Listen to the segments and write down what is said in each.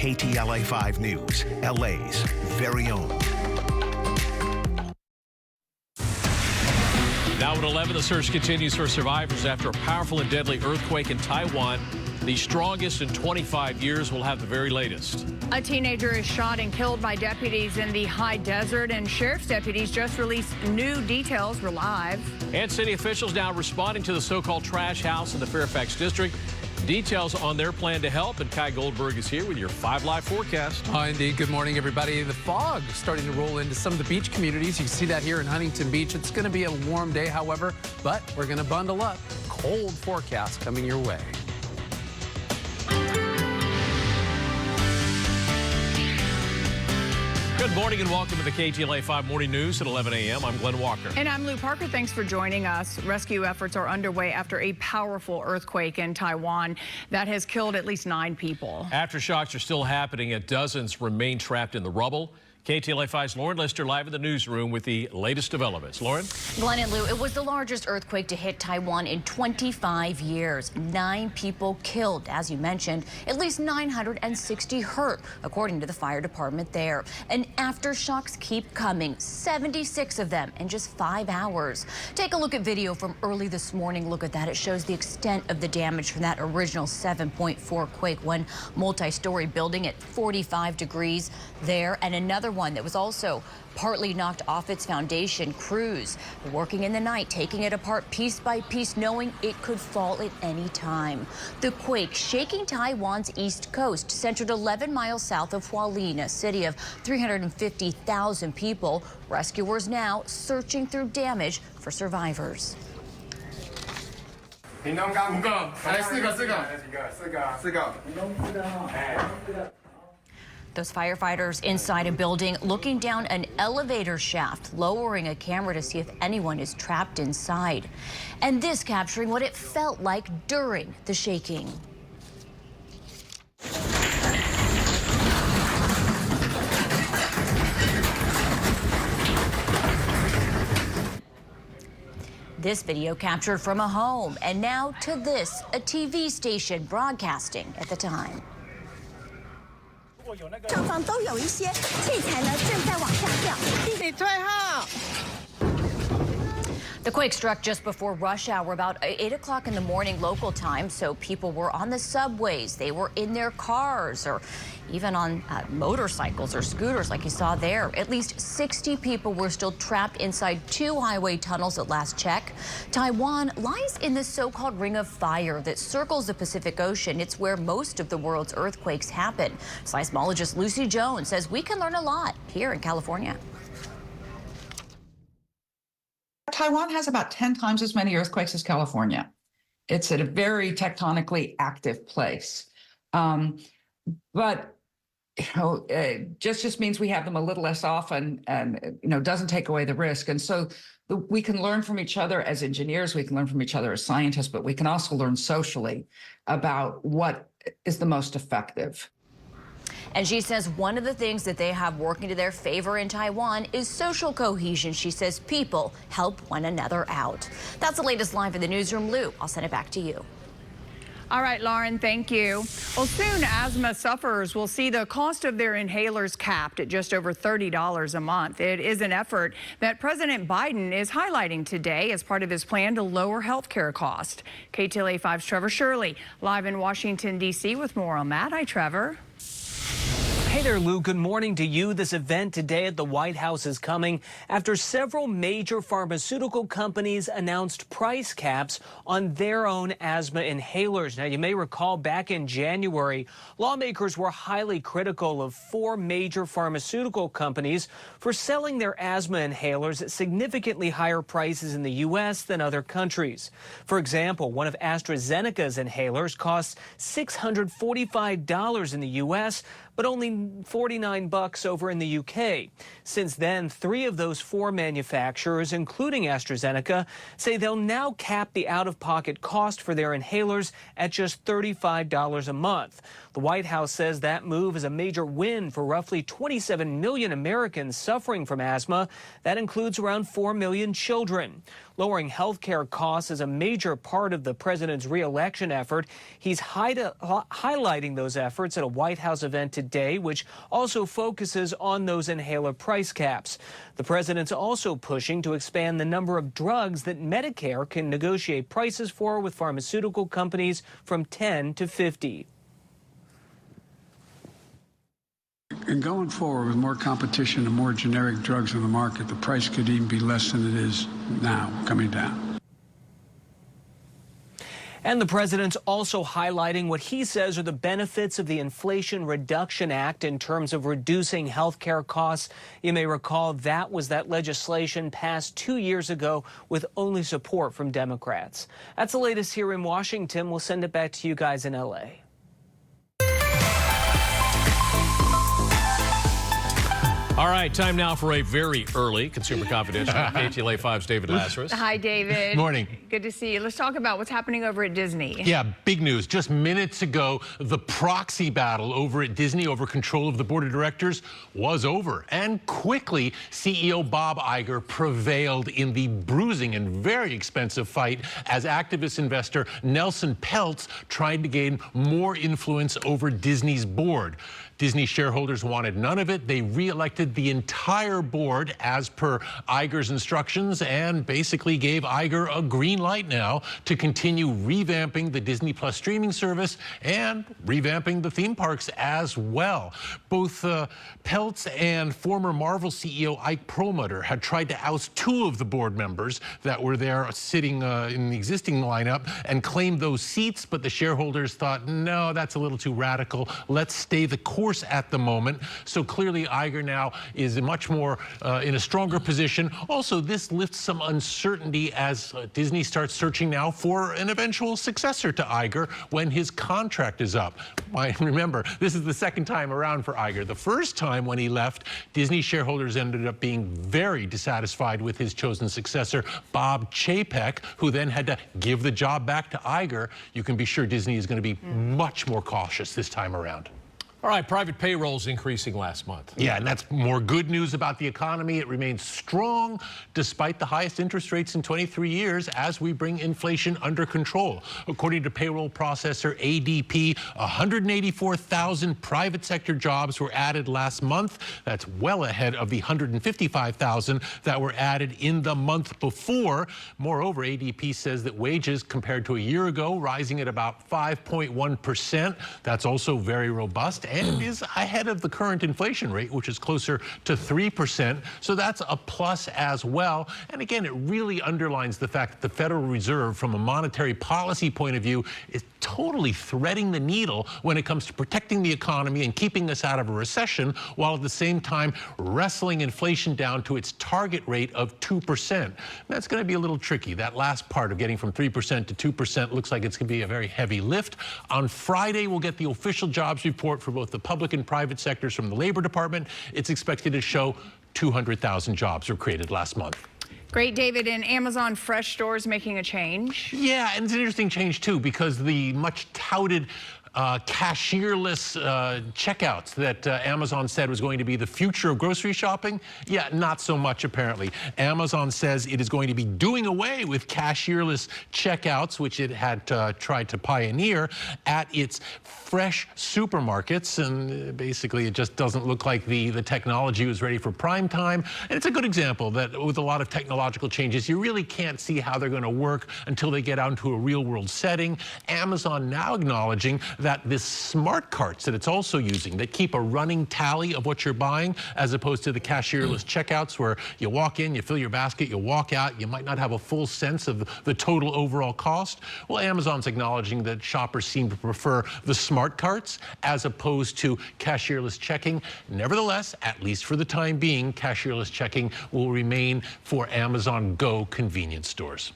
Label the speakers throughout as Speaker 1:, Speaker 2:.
Speaker 1: KTLA 5 News, LA's very own.
Speaker 2: Now at 11, the search continues for survivors after a powerful and deadly earthquake in Taiwan. The strongest in 25 years. Will have the very latest.
Speaker 3: A teenager is shot and killed by deputies in the high desert, and sheriff's deputies just released new details. We're live.
Speaker 2: And city officials now responding to the so-called trash house in the Fairfax district. Details on their plan to help, and Kai Goldberg is here with your 5 Live forecast.
Speaker 4: Hi, indeed. Good morning, everybody. The fog starting to roll into some of the beach communities. You can see that here in Huntington Beach. It's going to be a warm day, however, but we're going to bundle up. Cold forecast coming your way.
Speaker 2: Good morning and welcome to the KTLA 5 Morning News at 11 a.m. I'm Glenn Walker.
Speaker 3: And I'm Lou Parker. Thanks for joining us. Rescue efforts are underway after a powerful earthquake in Taiwan that has killed at least 9 people.
Speaker 2: Aftershocks are still happening and dozens remain trapped in the rubble. KTLA 5's Lauren Lister live in the newsroom with the latest developments. Lauren?
Speaker 5: Glenn and Lou, it was the largest earthquake to hit Taiwan in 25 years. 9 people killed, as you mentioned, at least 960 hurt, according to the fire department there. And aftershocks keep coming, 76 of them in just 5 hours. Take a look at video from early this morning. Look at that. It shows the extent of the damage from that original 7.4 quake. One multi-story building at 45 degrees there, and another one that was also partly knocked off its foundation. Crews working in the night, taking it apart piece by piece, knowing it could fall at any time. The quake shaking Taiwan's east coast, centered 11 miles south of Hualien, a city of 350,000 people. Rescuers now searching through damage for survivors. Those firefighters inside a building looking down an elevator shaft, lowering a camera to see if anyone is trapped inside. And this capturing what it felt like during the shaking. This video captured from a home, and now to this, a TV station broadcasting at the time. The quake struck just before rush hour, about 8 o'clock in the morning local time, so people were on the subways, they were in their cars, or even on motorcycles or scooters like you saw there. At least 60 people were still trapped inside 2 highway tunnels at last check. Taiwan lies in the so-called Ring of Fire that circles the Pacific Ocean. It's where most of the world's earthquakes happen. Seismologist Lucy Jones says we can learn a lot here in California.
Speaker 6: Taiwan has about 10 times as many earthquakes as California. It's at a very tectonically active place. But just means we have them a little less often, and doesn't take away the risk. And so we can learn from each other as engineers, we can learn from each other as scientists, but we can also learn socially about what is the most effective.
Speaker 5: And she says one of the things that they have working to their favor in Taiwan is social cohesion. She says people help one another out. That's the latest live in the newsroom. Lou, I'll send it back to you.
Speaker 3: All right, Lauren, thank you. Well, soon asthma sufferers will see the cost of their inhalers capped at just over $30 a month. It is an effort that President Biden is highlighting today as part of his plan to lower health care costs. KTLA 5's Trevor Shirley live in Washington, D.C. with more on that. Hi, Trevor.
Speaker 7: Hey there, Lou. Good morning to you. This event today at the White House is coming after several major pharmaceutical companies announced price caps on their own asthma inhalers. Now, you may recall back in January, lawmakers were highly critical of 4 major pharmaceutical companies for selling their asthma inhalers at significantly higher prices in the U.S. than other countries. For example, one of AstraZeneca's inhalers costs $645 in the U.S., but only $49 over in the UK. Since then, 3 of those 4 manufacturers, including AstraZeneca, say they'll now cap the out-of-pocket cost for their inhalers at just $35 a month. The White House says that move is a major win for roughly 27 million Americans suffering from asthma. That includes around 4 million children. Lowering health care costs is a major part of the president's re-election effort. He's highlighting those efforts at a White House event today, which also focuses on those inhaler price caps. The president's also pushing to expand the number of drugs that Medicare can negotiate prices for with pharmaceutical companies from 10 to 50.
Speaker 8: And going forward with more competition and more generic drugs on the market, the price could even be less than it is now, coming down.
Speaker 7: And the president's also highlighting what he says are the benefits of the Inflation Reduction Act in terms of reducing health care costs. You may recall that legislation passed 2 years ago with only support from Democrats. That's the latest here in Washington. We'll send it back to you guys in L.A.
Speaker 2: All right, time now for a very early Consumer Confidential. KTLA 5's David Lazarus.
Speaker 3: Hi, David.
Speaker 9: Morning.
Speaker 3: Good to see you. Let's talk about what's happening over at Disney.
Speaker 9: Yeah, big news. Just minutes ago, the proxy battle over at Disney over control of the board of directors was over. And quickly, CEO Bob Iger prevailed in the bruising and very expensive fight as activist investor Nelson Peltz tried to gain more influence over Disney's board. Disney shareholders wanted none of it. They re-elected the entire board as per Iger's instructions and basically gave Iger a green light now to continue revamping the Disney Plus streaming service and revamping the theme parks as well. Both Peltz and former Marvel CEO Ike Perlmutter had tried to oust 2 of the board members that were there sitting in the existing lineup and claimed those seats, but the shareholders thought, no, that's a little too radical. Let's stay the course at the moment. So clearly Iger now is much more in a stronger position. Also, this lifts some uncertainty as Disney starts searching now for an eventual successor to Iger when his contract is up. Remember, this is the second time around for Iger. The first time when he left, Disney shareholders ended up being very dissatisfied with his chosen successor, Bob Chapek, who then had to give the job back to Iger. You can be sure Disney is going to be much more cautious this time around.
Speaker 2: All right, private payrolls increasing last month.
Speaker 9: Yeah, and that's more good news about the economy. It remains strong despite the highest interest rates in 23 years as we bring inflation under control. According to payroll processor ADP, 184,000 private sector jobs were added last month. That's well ahead of the 155,000 that were added in the month before. Moreover, ADP says that wages compared to a year ago rising at about 5.1%. That's also very robust and is ahead of the current inflation rate, which is closer to 3%. So that's a plus as well. And again, it really underlines the fact that the Federal Reserve, from a monetary policy point of view, is totally threading the needle when it comes to protecting the economy and keeping us out of a recession, while at the same time wrestling inflation down to its target rate of 2%. That's going to be a little tricky. That last part of getting from 3% to 2% looks like it's going to be a very heavy lift. On Friday, we'll get the official jobs report for both the public and private sectors from the Labor Department. It's expected to show 200,000 jobs were created last month.
Speaker 3: Great, David. And Amazon Fresh stores making a change.
Speaker 9: Yeah, and it's an interesting change, too, because the much touted cashierless checkouts that Amazon said was going to be the future of grocery shopping. Yeah, not so much apparently. Amazon says it is going to be doing away with cashierless checkouts, which it had tried to pioneer at its fresh supermarkets. And basically it just doesn't look like the technology was ready for prime time. And it's a good example that with a lot of technological changes, you really can't see how they're going to work until they get out into a real world setting. Amazon now acknowledging that this smart carts that it's also using that keep a running tally of what you're buying, as opposed to the cashierless checkouts where you walk in, you fill your basket, you walk out, you might not have a full sense of the total overall cost. Well, Amazon's acknowledging that shoppers seem to prefer the smart carts as opposed to cashierless checking. Nevertheless, at least for the time being, cashierless checking will remain for Amazon Go convenience stores.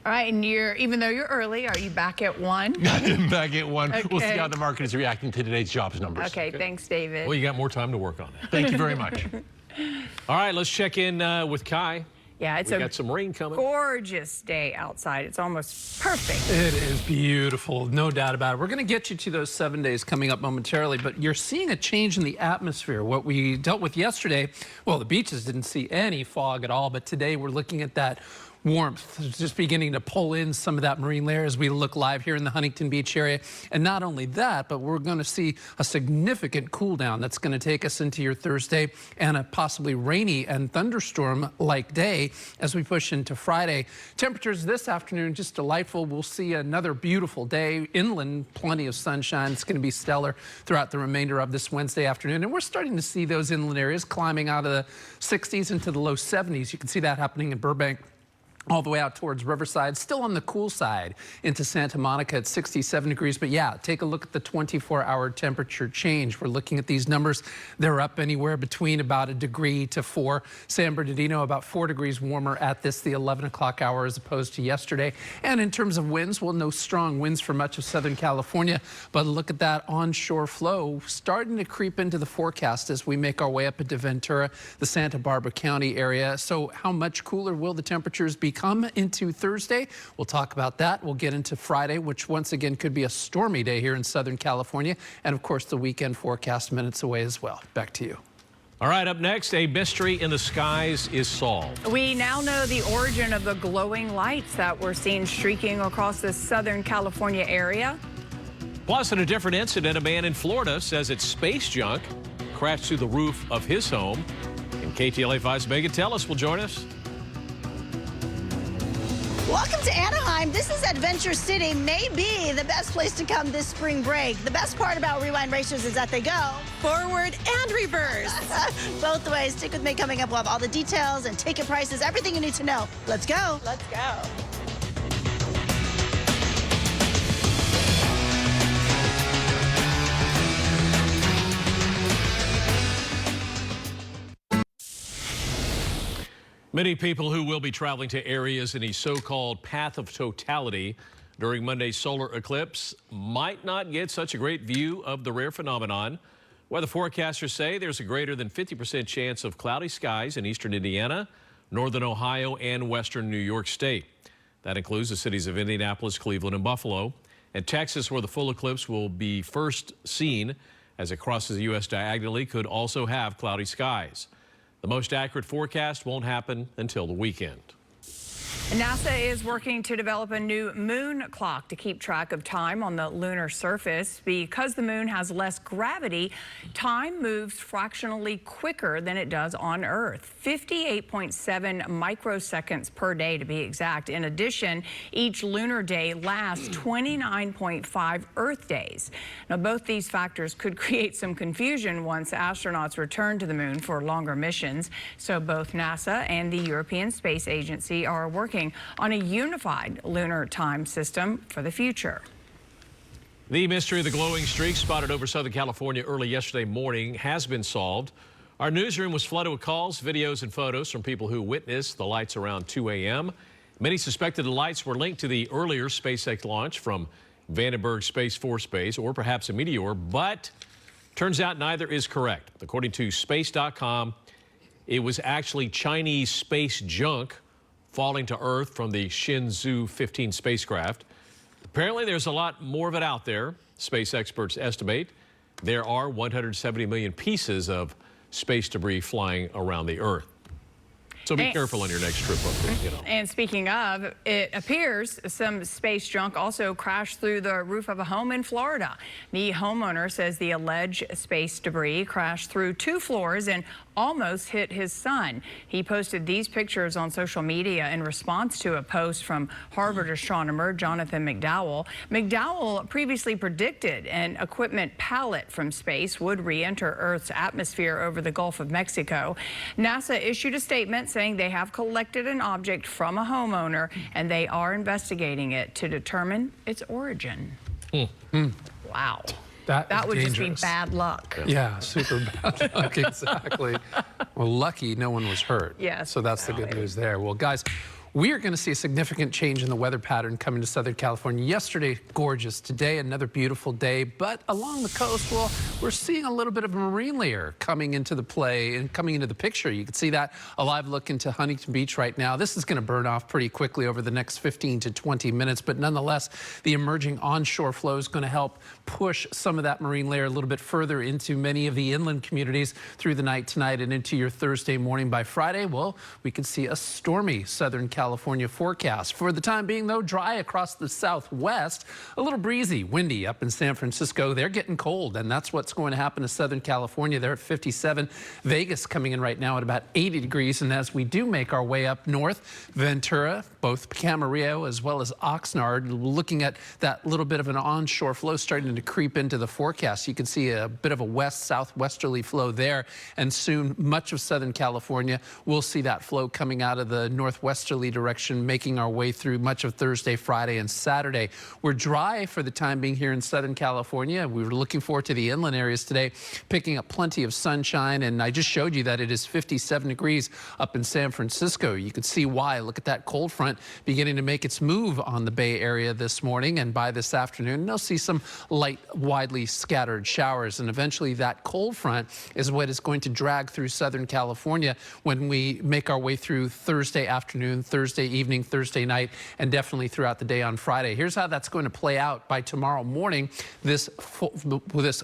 Speaker 3: All right, and even though you're early, are you back at 1?
Speaker 9: Back at 1.
Speaker 3: Okay.
Speaker 9: We'll see how the market is reacting to today's jobs numbers.
Speaker 3: Okay, thanks, David.
Speaker 2: Well, you got more time to work on it.
Speaker 9: Thank you very much.
Speaker 2: All right, let's check in with Kai.
Speaker 3: Yeah, it's
Speaker 2: we got some rain coming.
Speaker 3: Gorgeous day outside. It's almost perfect.
Speaker 4: It is beautiful, no doubt about it. We're going to get you to those 7 days coming up momentarily, but you're seeing a change in the atmosphere. What we dealt with yesterday, well, the beaches didn't see any fog at all, but today we're looking at that warmth just beginning to pull in some of that marine layer as we look live here in the Huntington Beach area. And not only that, but we're going to see a significant cool down that's going to take us into your Thursday and a possibly rainy and thunderstorm-like day as we push into Friday. Temperatures this afternoon just delightful. We'll see another beautiful day. Inland, plenty of sunshine. It's going to be stellar throughout the remainder of this Wednesday afternoon. And we're starting to see those inland areas climbing out of the 60s into the low 70s. You can see that happening in Burbank, all the way out towards Riverside, still on the cool side into Santa Monica at 67 degrees. But yeah, take a look at the 24-hour temperature change. We're looking at these numbers. They're up anywhere between about 1 degree to 4. San Bernardino about 4 degrees warmer at the 11 o'clock hour as opposed to yesterday. And in terms of winds, well, no strong winds for much of Southern California. But look at that onshore flow starting to creep into the forecast as we make our way up into Ventura, the Santa Barbara County area. So how much cooler will the temperatures become into Thursday? We'll talk about that. We'll get into Friday, which once again could be a stormy day here in Southern California. And of course, the weekend forecast minutes away as well. Back to you.
Speaker 2: All right, up next, a mystery in the skies is solved.
Speaker 3: We now know the origin of the glowing lights that we're seeing streaking across the Southern California area.
Speaker 2: Plus, in a different incident, a man in Florida says it's space junk crashed through the roof of his home. And KTLA 5's Megan Tellis will join us.
Speaker 10: Welcome to Anaheim. This is Adventure City, maybe the best place to come this spring break. The best part about Rewind Racers is that they go forward and reverse. Both ways. Stick with me. Coming up, we'll have all the details and ticket prices, everything you need to know. Let's go. Let's go.
Speaker 2: Many people who will be traveling to areas in a so-called path of totality during Monday's solar eclipse might not get such a great view of the rare phenomenon. Weather forecasters say there's a greater than 50% chance of cloudy skies in eastern Indiana, northern Ohio, and western New York State. That includes the cities of Indianapolis, Cleveland, and Buffalo, and Texas, where the full eclipse will be first seen as it crosses the U.S. diagonally, could also have cloudy skies. The most accurate forecast won't happen until the weekend.
Speaker 3: NASA is working to develop a new moon clock to keep track of time on the lunar surface. Because the moon has less gravity, time moves fractionally quicker than it does on Earth, 58.7 microseconds per day to be exact. In addition, each lunar day lasts 29.5 Earth days. Now, both these factors could create some confusion once astronauts return to the moon for longer missions. So both NASA and the European Space Agency are working on a unified lunar time system for the future.
Speaker 2: The mystery of the glowing streak spotted over Southern California early yesterday morning has been solved. Our newsroom was flooded with calls, videos, and photos from people who witnessed the lights around 2 a.m. Many suspected the lights were linked to the earlier SpaceX launch from Vandenberg Space Force Base or perhaps a meteor, but turns out neither is correct. According to space.com, it was actually Chinese space junk falling to Earth from the Shenzhou 15 spacecraft. Apparently, there's a lot more of it out there. Space experts estimate there are 170 million pieces of space debris flying around the Earth. So be careful on your next trip up there, you know.
Speaker 3: And speaking of, it appears some space junk also crashed through the roof of a home in Florida. The homeowner says the alleged space debris crashed through 2 floors and almost hit his son. He posted these pictures on social media in response to a post from Harvard astronomer Jonathan McDowell. McDowell previously predicted an equipment pallet from space would re-enter Earth's atmosphere over the Gulf of Mexico. NASA issued a statement saying they have collected an object from a homeowner and they are investigating it to determine its origin. Wow. That would
Speaker 4: dangerous.
Speaker 3: Just be bad luck.
Speaker 4: Yeah, super bad luck, exactly. Well, lucky no one was hurt.
Speaker 3: Yes.
Speaker 4: So that's the good news there. Well, guys, we are going to see a significant change in the weather pattern coming to Southern California. Yesterday, gorgeous. Today, another beautiful day. But along the coast, well, we're seeing a little bit of a marine layer coming into the play and coming into the picture. You can see that a live look into Huntington Beach right now. This is going to burn off pretty quickly over the next 15 to 20 minutes. But nonetheless, the emerging onshore flow is going to help push some of that marine layer a little bit further into many of the inland communities through the night tonight and into your Thursday morning. By Friday, well, we could see a stormy Southern California California forecast. For the time being, though, dry across the southwest, a little breezy, windy up in San Francisco. They're getting cold, and that's what's going to happen to Southern California. They're at 57. Vegas coming in right now at about 80 degrees. And as we do make our way up north, Ventura, both Camarillo as well as Oxnard, looking at that little bit of an onshore flow starting to creep into the forecast. You can see a bit of a west-southwesterly flow there, and soon much of Southern California will see that flow coming out of the northwesterly direction, making our way through much of Thursday, Friday, and Saturday. We're dry for the time being here in Southern California. We were looking forward to the inland areas today, picking up plenty of sunshine, and I just showed you that it is 57 degrees up in San Francisco. You can see why. Look at that cold front beginning to make its move on the Bay Area this morning, and by this afternoon, they'll see some light, widely scattered showers, and eventually that cold front is what is going to drag through Southern California when we make our way through Thursday afternoon, Thursday evening, Thursday night, and definitely throughout the day on Friday. Here's how that's going to play out by tomorrow morning. This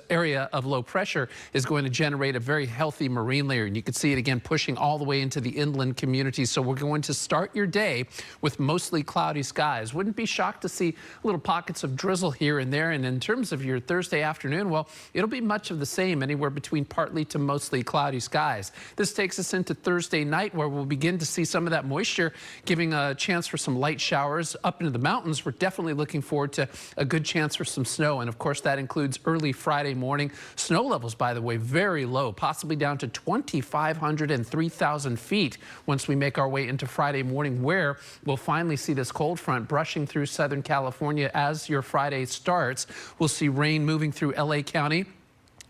Speaker 4: area of low pressure is going to generate a very healthy marine layer, and you can see it again pushing all the way into the inland communities. So we're going to start your day with mostly cloudy skies. Wouldn't be shocked to see little pockets of drizzle here and there. And in terms of your Thursday afternoon, well, it'll be much of the same, anywhere between partly to mostly cloudy skies. This takes us into Thursday night, where we'll begin to see some of that moisture, giving a chance for some light showers up into the mountains. We're definitely looking forward to a good chance for some snow. And of course, that includes early Friday morning. Snow levels, by the way, very low, possibly down to 2,500 and 3,000 feet once we make our way into Friday morning, where we'll finally see this cold front brushing through Southern California as your Friday starts. We'll see rain moving through LA County.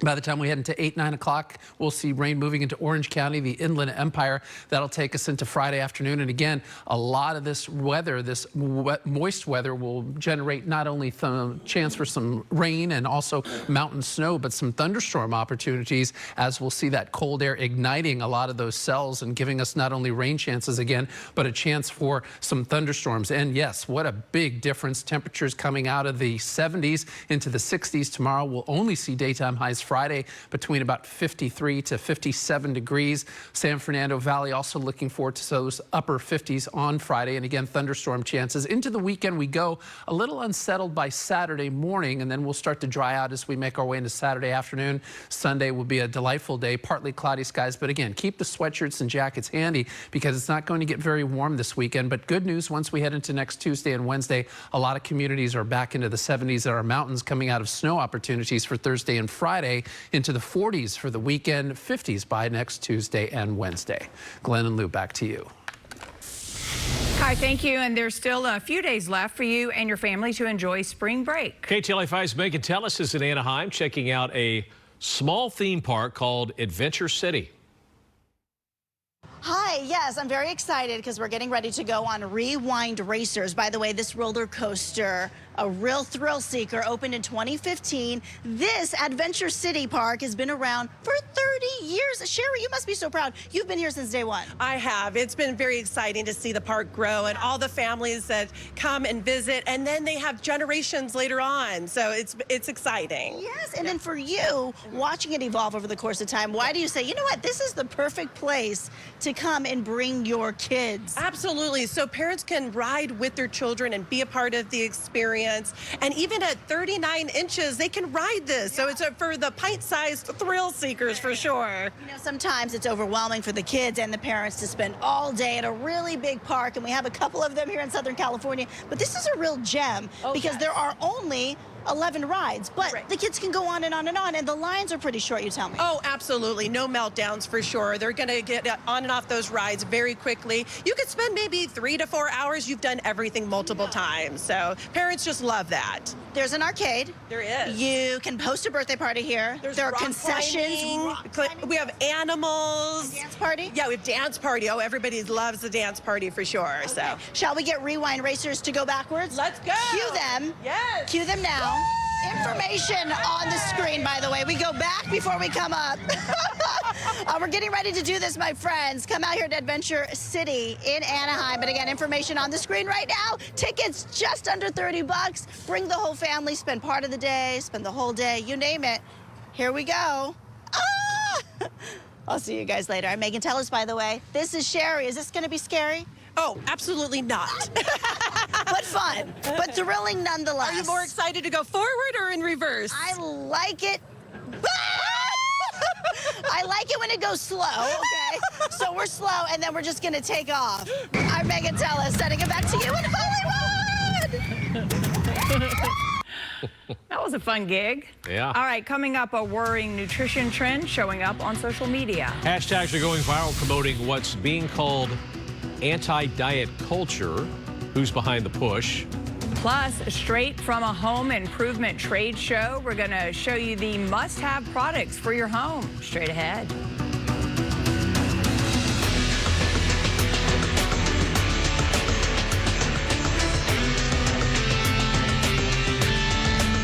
Speaker 4: By the time we head into 8, 9 o'clock, we'll see rain moving into Orange County, the Inland Empire. That'll take us into Friday afternoon. And again, a lot of this weather, this moist weather, will generate not only some chance for some rain and also mountain snow, but some thunderstorm opportunities, as we'll see that cold air igniting a lot of those cells and giving us not only rain chances again, but a chance for some thunderstorms. And yes, what a big difference. Temperatures coming out of the 70s into the 60s tomorrow. We'll only see daytime highs Friday between about 53 to 57 degrees. San Fernando Valley also looking forward to those upper 50s on Friday. And again, thunderstorm chances. Into the weekend we go, a little unsettled by Saturday morning, and then we'll start to dry out as we make our way into Saturday afternoon. Sunday will be a delightful day, partly cloudy skies. But again, keep the sweatshirts and jackets handy, because it's not going to get very warm this weekend. But good news, once we head into next Tuesday and Wednesday, a lot of communities are back into the 70s at our mountains, coming out of snow opportunities for Thursday and Friday, into the 40s for the weekend, 50s by next Tuesday and Wednesday. Glenn and Lou, back to you.
Speaker 3: Hi, thank you. And there's still a few days left for you and your family to enjoy spring break.
Speaker 2: KTLA 5's Megan Tellis is in Anaheim checking out a small theme park called Adventure City.
Speaker 10: Hi, yes, I'm very excited because we're getting ready to go on Rewind Racers. By the way, this roller coaster, a real thrill seeker, opened in 2015. This Adventure City Park has been around for 30 years. Sherry, you must be so proud. You've been here since day one.
Speaker 11: I have. It's been very exciting to see the park grow and all the families that come and visit, and then they have generations later on. So it's exciting.
Speaker 10: Yes, and then for you, watching it evolve over the course of time, why do you say, you know what, this is the perfect place to come and bring your kids?
Speaker 11: Absolutely. So parents can ride with their children and be a part of the experience. And even at 39 inches, they can ride this. So it's for the pint-sized thrill seekers for sure.
Speaker 10: You know, sometimes it's overwhelming for the kids and the parents to spend all day at a really big park, and we have a couple of them here in Southern California. But this is a real gem because there are only 11 rides, but the kids can go on and on and on, and the lines are pretty short, you tell me.
Speaker 11: Oh, absolutely. No meltdowns for sure. They're going to get on and off those rides very quickly. You could spend maybe 3 to 4 hours. You've done everything multiple times. So parents just love that.
Speaker 10: There's an arcade.
Speaker 11: There is.
Speaker 10: You can host a birthday party here. There are concessions.
Speaker 11: We have animals.
Speaker 10: A dance party?
Speaker 11: Yeah, we have dance party. Oh, everybody loves the dance party for sure. Okay. So,
Speaker 10: shall we get Rewind Racers to go backwards?
Speaker 11: Let's go.
Speaker 10: Cue them.
Speaker 11: Yes.
Speaker 10: Cue them now. Information on the screen, by the way. We go back before we come up. We're getting ready to do this, my friends. Come out here to Adventure City in Anaheim. But again, information on the screen right now. Tickets just under 30 bucks. Bring the whole family, spend part of the day, spend the whole day, you name it. Here we go. Ah! I'll see you guys later. I'm Megan Tellis, by the way. This is Sherry. Is this going to be scary?
Speaker 11: Oh, absolutely not.
Speaker 10: But fun, but thrilling nonetheless.
Speaker 11: Are you more excited to go forward or in reverse?
Speaker 10: I like it. I like it when it goes slow, okay? So we're slow, and then we're just going to take off. I'm Megan Ktla, sending it back to you in Hollywood.
Speaker 3: That was a fun gig.
Speaker 2: Yeah.
Speaker 3: All right, coming up, a worrying nutrition trend showing up on social media.
Speaker 2: Hashtags are going viral promoting what's being called anti-diet culture. Who's behind the push?
Speaker 3: Plus, straight from a home improvement trade show, we're going to show you the must-have products for your home. Straight ahead.